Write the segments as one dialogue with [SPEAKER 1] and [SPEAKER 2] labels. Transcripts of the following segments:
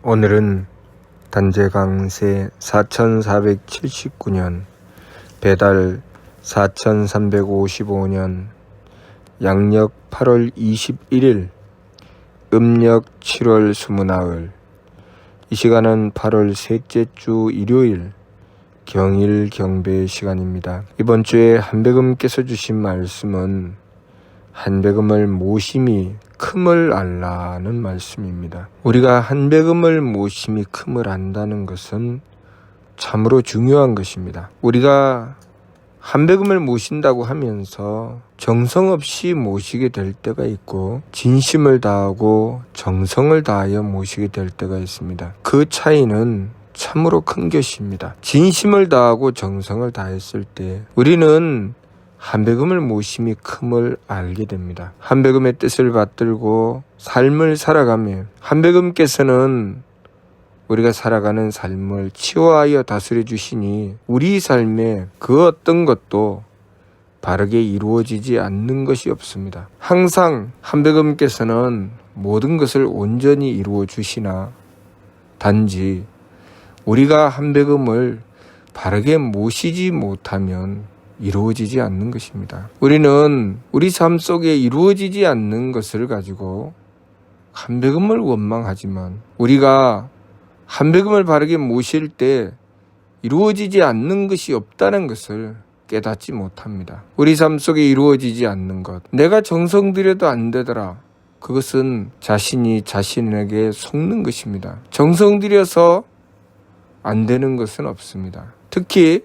[SPEAKER 1] 오늘은 단제강세 4479년 배달 4355년 양력 8월 21일 음력 7월 20나흘. 이 시간은 8월 셋째 주 일요일 경일 경배 시간입니다. 이번 주에 한백음께서 주신 말씀은 한백음을 모심이 큼을 알라는 말씀입니다. 우리가 한백음을 모심이 큼을 안다는 것은 참으로 중요한 것입니다. 우리가 한백음을 모신다고 하면서 정성 없이 모시게 될 때가 있고 진심을 다하고 정성을 다하여 모시게 될 때가 있습니다. 그 차이는 참으로 큰 것입니다. 진심을 다하고 정성을 다했을 때 우리는 한백음을 모심이 큼을 알게 됩니다. 한백음의 뜻을 받들고 삶을 살아가며 한백음께서는 우리가 살아가는 삶을 치유하여 다스려 주시니 우리 삶에 그 어떤 것도 바르게 이루어지지 않는 것이 없습니다. 항상 한백음께서는 모든 것을 온전히 이루어 주시나 단지 우리가 한백음을 바르게 모시지 못하면 이루어지지 않는 것입니다. 우리는 우리 삶 속에 이루어지지 않는 것을 가지고 한백음을 원망하지만 우리가 한백음을 바르게 모실 때 이루어지지 않는 것이 없다는 것을 깨닫지 못합니다. 우리 삶 속에 이루어지지 않는 것, 내가 정성 들여도 안 되더라. 그것은 자신이 자신에게 속는 것입니다. 정성 들여서 안 되는 것은 없습니다. 특히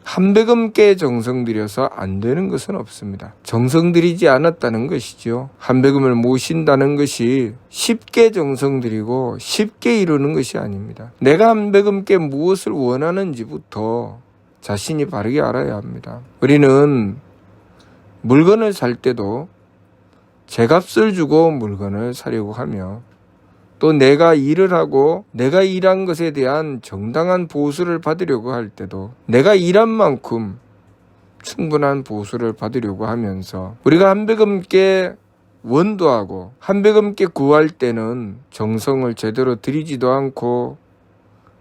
[SPEAKER 1] 한백음께 정성 들여서 안 되는 것은 없습니다. 정성 들이지 않았다는 것이죠. 한백음을 모신다는 것이 쉽게 정성 들이고 쉽게 이루는 것이 아닙니다. 내가 한백음께 무엇을 원하는지부터 자신이 바르게 알아야 합니다. 우리는 물건을 살 때도 제값을 주고 물건을 사려고 하며 또 내가 일을 하고 내가 일한 것에 대한 정당한 보수를 받으려고 할 때도 내가 일한 만큼 충분한 보수를 받으려고 하면서 우리가 한백음께 원도하고 한백음께 구할 때는 정성을 제대로 들이지도 않고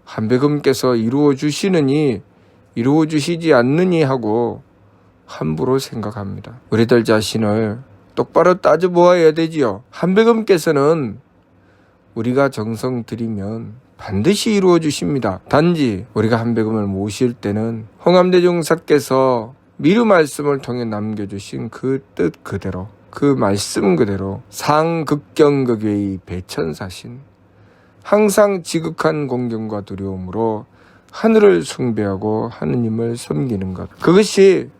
[SPEAKER 1] 한백음께서 이루어 주시느니 이루어 주시지 않느니 하고 함부로 생각합니다. 우리들 자신을 똑바로 따져보아야 되지요. 한백음께서는 우리가 정성 들이면 반드시 이루어 주십니다. 단지 우리가 한백음을 모실 때는 홍암대종사께서 미르 말씀을 통해 남겨주신 그 뜻 그대로 그 말씀 그대로 상극경극의 배천사신 항상 지극한 공경과 두려움으로 하늘을 숭배하고 하느님을 섬기는 것, 그것이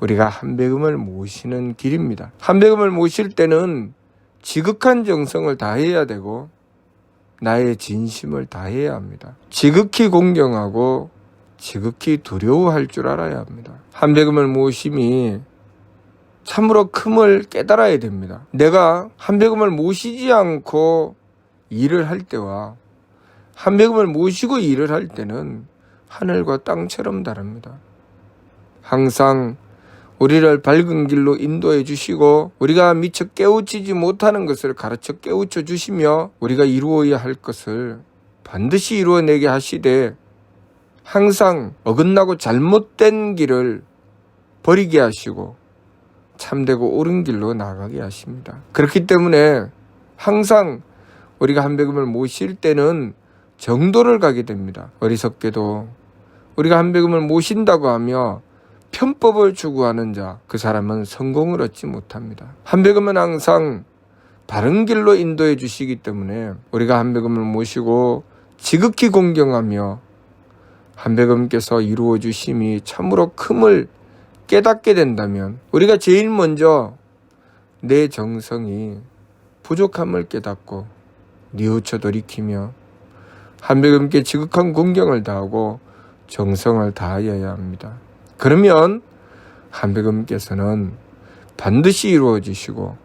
[SPEAKER 1] 우리가 한백음을 모시는 길입니다. 한백음을 모실 때는 지극한 정성을 다해야 되고 나의 진심을 다해야 합니다. 지극히 공경하고 지극히 두려워할 줄 알아야 합니다. 한백음을 모심이 참으로 큼을 깨달아야 됩니다. 내가 한백음을 모시지 않고 일을 할 때와 한백음을 모시고 일을 할 때는 하늘과 땅처럼 다릅니다. 항상 우리를 밝은 길로 인도해 주시고 우리가 미처 깨우치지 못하는 것을 가르쳐 깨우쳐 주시며 우리가 이루어야 할 것을 반드시 이루어내게 하시되 항상 어긋나고 잘못된 길을 버리게 하시고 참되고 옳은 길로 나가게 하십니다. 그렇기 때문에 항상 우리가 한백음을 모실 때는 정도를 가게 됩니다. 어리석게도 우리가 한백음을 모신다고 하며 편법을 추구하는 자, 그 사람은 성공을 얻지 못합니다. 한백음은 항상 바른 길로 인도해 주시기 때문에 우리가 한백음을 모시고 지극히 공경하며 한백음께서 이루어 주심이 참으로 큼을 깨닫게 된다면 우리가 제일 먼저 내 정성이 부족함을 깨닫고 뉘우쳐 돌이키며 한백음께 지극한 공경을 다하고 정성을 다하여야 합니다. 그러면 한백음께서는 반드시 이루어지시고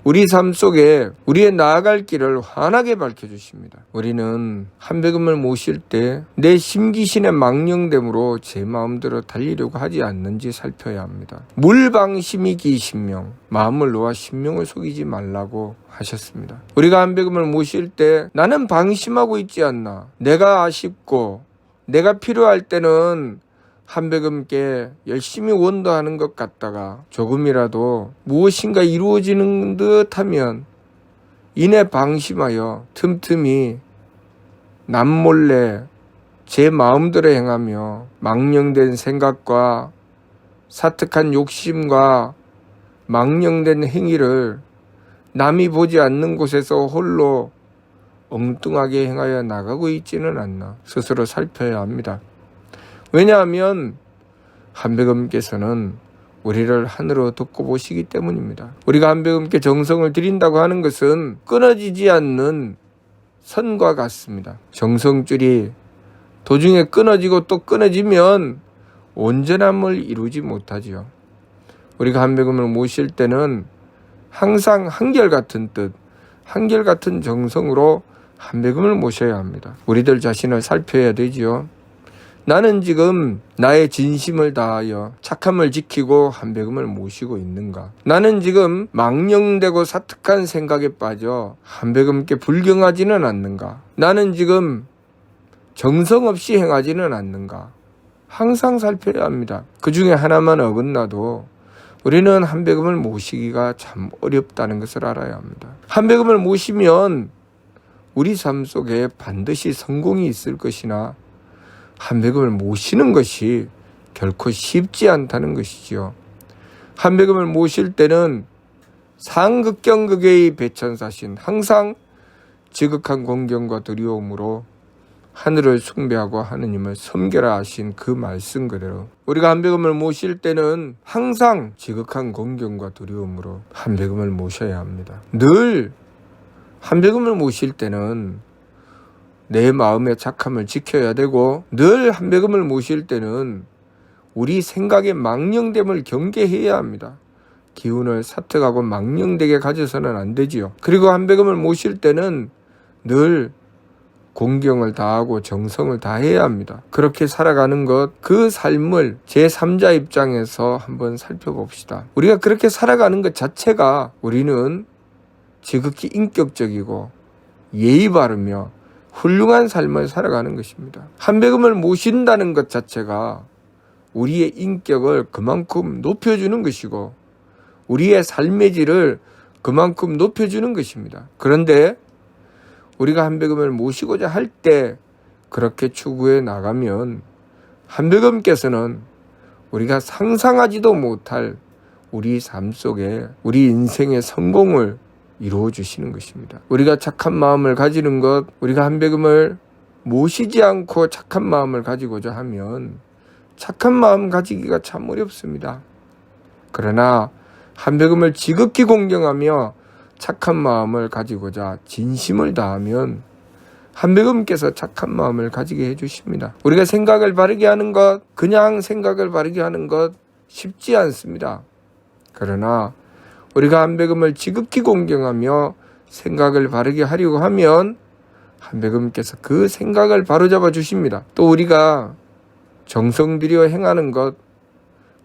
[SPEAKER 1] 우리 삶 속에 우리의 나아갈 길을 환하게 밝혀주십니다. 우리는 한백음을 모실 때 내 심기신의 망령됨으로 제 마음대로 달리려고 하지 않는지 살펴야 합니다. 물방심이기 신명, 마음을 놓아 신명을 속이지 말라고 하셨습니다. 우리가 한백음을 모실 때 나는 방심하고 있지 않나, 내가 아쉽고 내가 필요할 때는 한백음께 열심히 원도하는 것 같다가 조금이라도 무엇인가 이루어지는 듯하면 이내 방심하여 틈틈이 남몰래 제 마음대로 행하며 망령된 생각과 사특한 욕심과 망령된 행위를 남이 보지 않는 곳에서 홀로 엉뚱하게 행하여 나가고 있지는 않나 스스로 살펴야 합니다. 왜냐하면 한백음께서는 우리를 하늘로 덮고 보시기 때문입니다. 우리가 한백음께 정성을 드린다고 하는 것은 끊어지지 않는 선과 같습니다. 정성줄이 도중에 끊어지고 또 끊어지면 온전함을 이루지 못하지요. 우리가 한백음을 모실 때는 항상 한결같은 뜻, 한결같은 정성으로 한백음을 모셔야 합니다. 우리들 자신을 살펴야 되지요. 나는 지금 나의 진심을 다하여 착함을 지키고 한백음을 모시고 있는가? 나는 지금 망령되고 사특한 생각에 빠져 한백음께 불경하지는 않는가? 나는 지금 정성 없이 행하지는 않는가? 항상 살펴야 합니다. 그 중에 하나만 어긋나도 우리는 한백음을 모시기가 참 어렵다는 것을 알아야 합니다. 한백음을 모시면 우리 삶 속에 반드시 성공이 있을 것이나 한백음을 모시는 것이 결코 쉽지 않다는 것이지요. 한백음을 모실 때는 상극경극의 배천사신, 항상 지극한 공경과 두려움으로 하늘을 숭배하고 하느님을 섬겨라 하신 그 말씀 그대로 우리가 한백음을 모실 때는 항상 지극한 공경과 두려움으로 한백음을 모셔야 합니다. 늘 한백음을 모실 때는 내 마음의 착함을 지켜야 되고, 늘 한백음을 모실 때는 우리 생각의 망령됨을 경계해야 합니다. 기운을 사특하고 망령되게 가져서는 안 되지요. 그리고 한백음을 모실 때는 늘 공경을 다하고 정성을 다해야 합니다. 그렇게 살아가는 것, 그 삶을 제3자 입장에서 한번 살펴봅시다. 우리가 그렇게 살아가는 것 자체가 우리는 지극히 인격적이고 예의 바르며 훌륭한 삶을 살아가는 것입니다. 한백음을 모신다는 것 자체가 우리의 인격을 그만큼 높여주는 것이고 우리의 삶의 질을 그만큼 높여주는 것입니다. 그런데 우리가 한백음을 모시고자 할 때 그렇게 추구해 나가면 한백음께서는 우리가 상상하지도 못할 우리 삶 속에 우리 인생의 성공을 이루어 주시는 것입니다. 우리가 착한 마음을 가지는 것, 우리가 한백음을 모시지 않고 착한 마음을 가지고자 하면 착한 마음 가지기가 참 어렵습니다. 그러나 한백음을 지극히 공경하며 착한 마음을 가지고자 진심을 다하면 한백음께서 착한 마음을 가지게 해주십니다. 우리가 생각을 바르게 하는 것, 그냥 생각을 바르게 하는 것 쉽지 않습니다. 그러나 우리가 한백음을 지극히 공경하며 생각을 바르게 하려고 하면 한백음께서 그 생각을 바로잡아 주십니다. 또 우리가 정성 들여 행하는 것,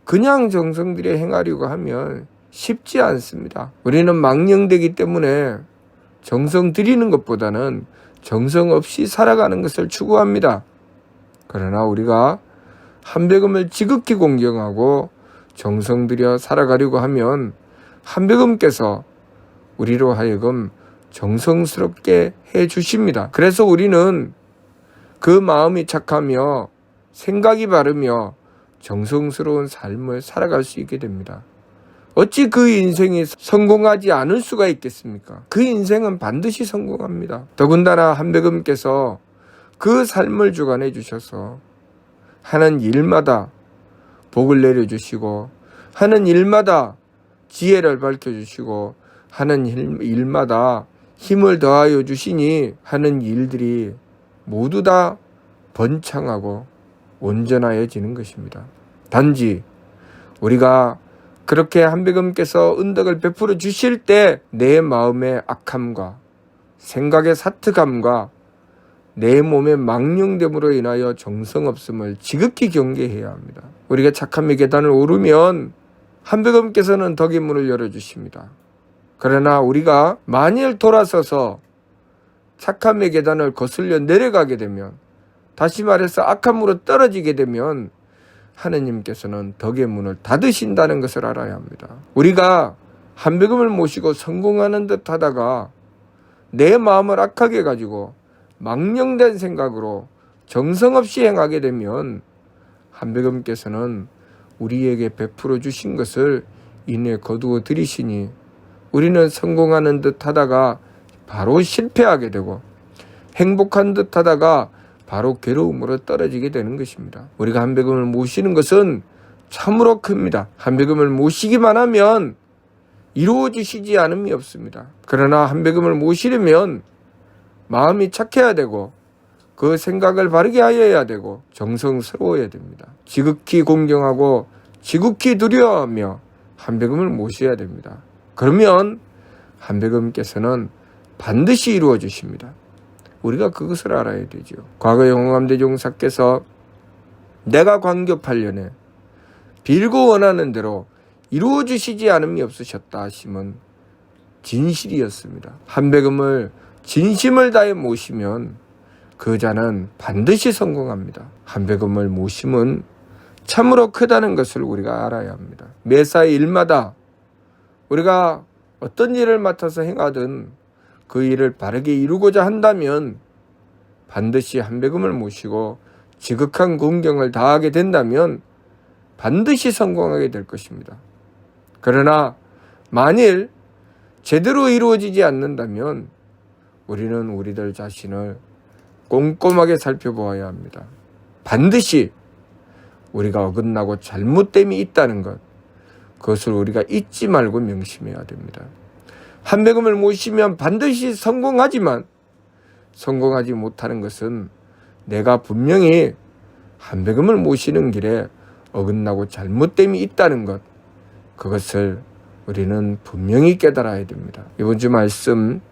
[SPEAKER 1] 그냥 정성 들여 행하려고 하면 쉽지 않습니다. 우리는 망령되기 때문에 정성 들이는 것보다는 정성 없이 살아가는 것을 추구합니다. 그러나 우리가 한백음을 지극히 공경하고 정성 들여 살아가려고 하면 한백음께서 우리로 하여금 정성스럽게 해 주십니다. 그래서 우리는 그 마음이 착하며 생각이 바르며 정성스러운 삶을 살아갈 수 있게 됩니다. 어찌 그 인생이 성공하지 않을 수가 있겠습니까? 그 인생은 반드시 성공합니다. 더군다나 한백음께서 그 삶을 주관해 주셔서 하는 일마다 복을 내려주시고 하는 일마다 지혜를 밝혀주시고 하는 일마다 힘을 더하여 주시니 하는 일들이 모두 다 번창하고 온전하여지는 것입니다. 단지 우리가 그렇게 한백음께서 은덕을 베풀어 주실 때 내 마음의 악함과 생각의 사특함과 내 몸의 망령됨으로 인하여 정성없음을 지극히 경계해야 합니다. 우리가 착함의 계단을 오르면 한백음께서는 덕의 문을 열어주십니다. 그러나 우리가 만일 돌아서서 착함의 계단을 거슬려 내려가게 되면, 다시 말해서 악함으로 떨어지게 되면 하느님께서는 덕의 문을 닫으신다는 것을 알아야 합니다. 우리가 한백음을 모시고 성공하는 듯 하다가 내 마음을 악하게 가지고 망령된 생각으로 정성없이 행하게 되면 한백음께서는 우리에게 베풀어 주신 것을 이내 거두어 들이시니 우리는 성공하는 듯 하다가 바로 실패하게 되고 행복한 듯 하다가 바로 괴로움으로 떨어지게 되는 것입니다. 우리가 한백음을 모시는 것은 참으로 큽니다. 한백음을 모시기만 하면 이루어지시지 않음이 없습니다. 그러나 한백음을 모시려면 마음이 착해야 되고 그 생각을 바르게 하여야 되고 정성스러워야 됩니다. 지극히 공경하고 지극히 두려워하며 한백음을 모셔야 됩니다. 그러면 한백음께서는 반드시 이루어 주십니다. 우리가 그것을 알아야 되죠. 과거 영감대종사께서 내가 광교8년에 빌고 원하는 대로 이루어 주시지 않음이 없으셨다 하심은 진실이었습니다. 한백음을 진심을 다해 모시면 그 자는 반드시 성공합니다. 한백음을 모심은 참으로 크다는 것을 우리가 알아야 합니다. 매사의 일마다 우리가 어떤 일을 맡아서 행하든 그 일을 바르게 이루고자 한다면 반드시 한백음을 모시고 지극한 공경을 다하게 된다면 반드시 성공하게 될 것입니다. 그러나 만일 제대로 이루어지지 않는다면 우리는 우리들 자신을 꼼꼼하게 살펴보아야 합니다. 반드시 우리가 어긋나고 잘못됨이 있다는 것, 그것을 우리가 잊지 말고 명심해야 됩니다. 한백음을 모시면 반드시 성공하지만 성공하지 못하는 것은 내가 분명히 한백음을 모시는 길에 어긋나고 잘못됨이 있다는 것, 그것을 우리는 분명히 깨달아야 됩니다. 이번 주 말씀,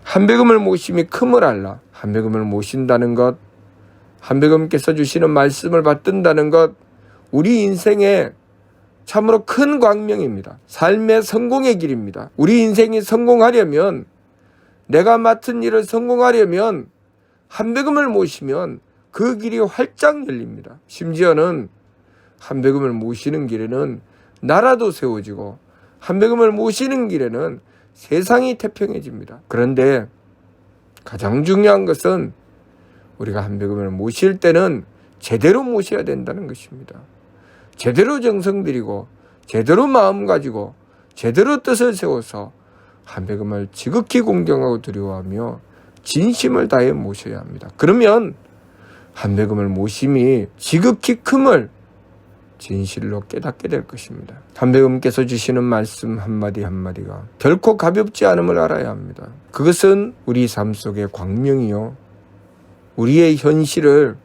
[SPEAKER 1] 한백음을 모심이 큼을 알라. 한백음을 모신다는 것, 한백음께서 주시는 말씀을 받든다는 것, 우리 인생의 참으로 큰 광명입니다. 삶의 성공의 길입니다. 우리 인생이 성공하려면, 내가 맡은 일을 성공하려면 한백음을 모시면 그 길이 활짝 열립니다. 심지어는 한백음을 모시는 길에는 나라도 세워지고 한백음을 모시는 길에는 세상이 태평해집니다. 그런데 가장 중요한 것은 우리가 한백음을 모실 때는 제대로 모셔야 된다는 것입니다. 제대로 정성 들이고 제대로 마음 가지고 제대로 뜻을 세워서 한백음을 지극히 공경하고 두려워하며 진심을 다해 모셔야 합니다. 그러면 한백음을 모심이 지극히 큼을 진실로 깨닫게 될 것입니다. 한백음께서 주시는 말씀 한마디 한마디가 결코 가볍지 않음을 알아야 합니다. 그것은 우리 삶 속의 광명이요, 우리의 현실을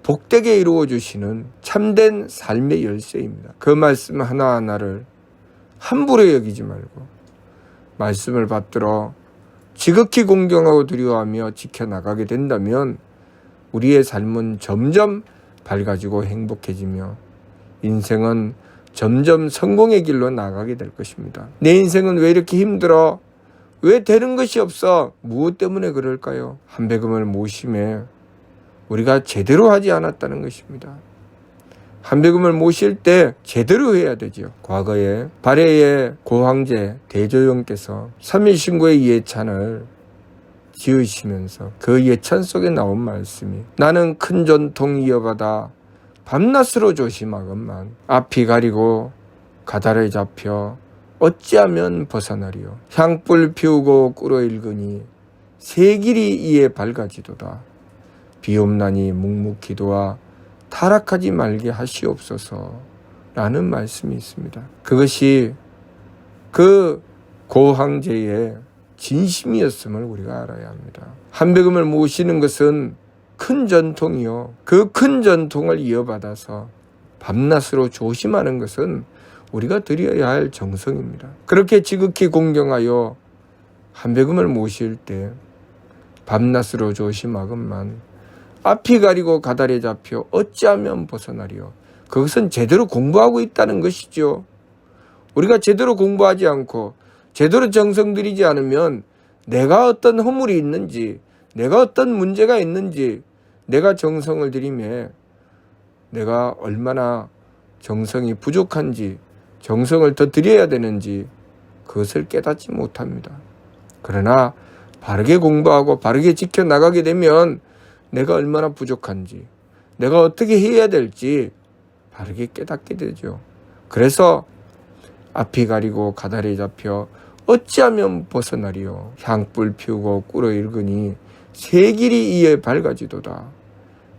[SPEAKER 1] 복되게 이루어 주시는 참된 삶의 열쇠입니다. 그 말씀 하나하나를 함부로 여기지 말고 말씀을 받들어 지극히 공경하고 두려워하며 지켜나가게 된다면 우리의 삶은 점점 밝아지고 행복해지며 인생은 점점 성공의 길로 나가게 될 것입니다. 내 인생은 왜 이렇게 힘들어? 왜 되는 것이 없어? 무엇 때문에 그럴까요? 한백음을 모심에 우리가 제대로 하지 않았다는 것입니다. 한백음을 모실 때 제대로 해야 되죠. 과거에 발해의 고황제 대조영께서 3.1신고의 예찬을 지으시면서 그 예찬 속에 나온 말씀이 나는 큰 전통 이어받아 밤낮으로 조심하건만 앞이 가리고 가다를 잡혀 어찌하면 벗어나리요. 향불 피우고 꿇어 읽으니 새 길이 이에 밝아지도다. 비옵나니 묵묵기도와 타락하지 말게 하시옵소서 라는 말씀이 있습니다. 그것이 그 고황제의 진심이었음을 우리가 알아야 합니다. 한백음을 모시는 것은 큰 전통이요, 그 큰 전통을 이어받아서 밤낮으로 조심하는 것은 우리가 드려야 할 정성입니다. 그렇게 지극히 공경하여 한백음을 모실 때 밤낮으로 조심하건만 앞이 가리고 가다리 잡혀 어찌하면 벗어나리요. 그것은 제대로 공부하고 있다는 것이죠. 우리가 제대로 공부하지 않고 제대로 정성 들이지 않으면 내가 어떤 허물이 있는지, 내가 어떤 문제가 있는지, 내가 정성을 들이며 내가 얼마나 정성이 부족한지, 정성을 더 들여야 되는지 그것을 깨닫지 못합니다. 그러나 바르게 공부하고 바르게 지켜나가게 되면 내가 얼마나 부족한지, 내가 어떻게 해야 될지 바르게 깨닫게 되죠. 그래서 앞이 가리고 가다리 잡혀 어찌하면 벗어나리요. 향불 피우고 꿀어 읽으니 새 길이 이에 밝아지도다.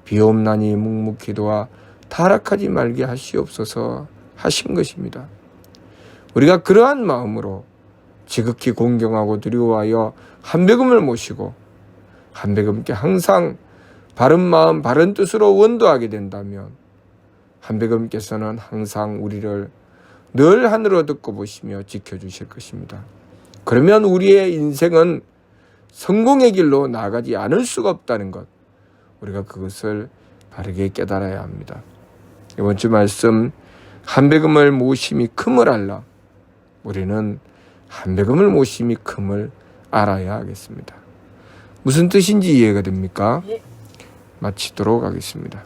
[SPEAKER 1] 비옵나니 묵묵히도와 타락하지 말게 하시옵소서 하신 것입니다. 우리가 그러한 마음으로 지극히 공경하고 두려워하여 한백음을 모시고 한백음께 항상 바른 마음 바른 뜻으로 원도하게 된다면 한백음께서는 항상 우리를 늘 하늘로 듣고 보시며 지켜주실 것입니다. 그러면 우리의 인생은 성공의 길로 나아가지 않을 수가 없다는 것, 우리가 그것을 바르게 깨달아야 합니다. 이번 주 말씀, 한백음을 모심이 큼을 알라. 우리는 한백음을 모심이 큼을 알아야 하겠습니다. 무슨 뜻인지 이해가 됩니까? 마치도록 하겠습니다.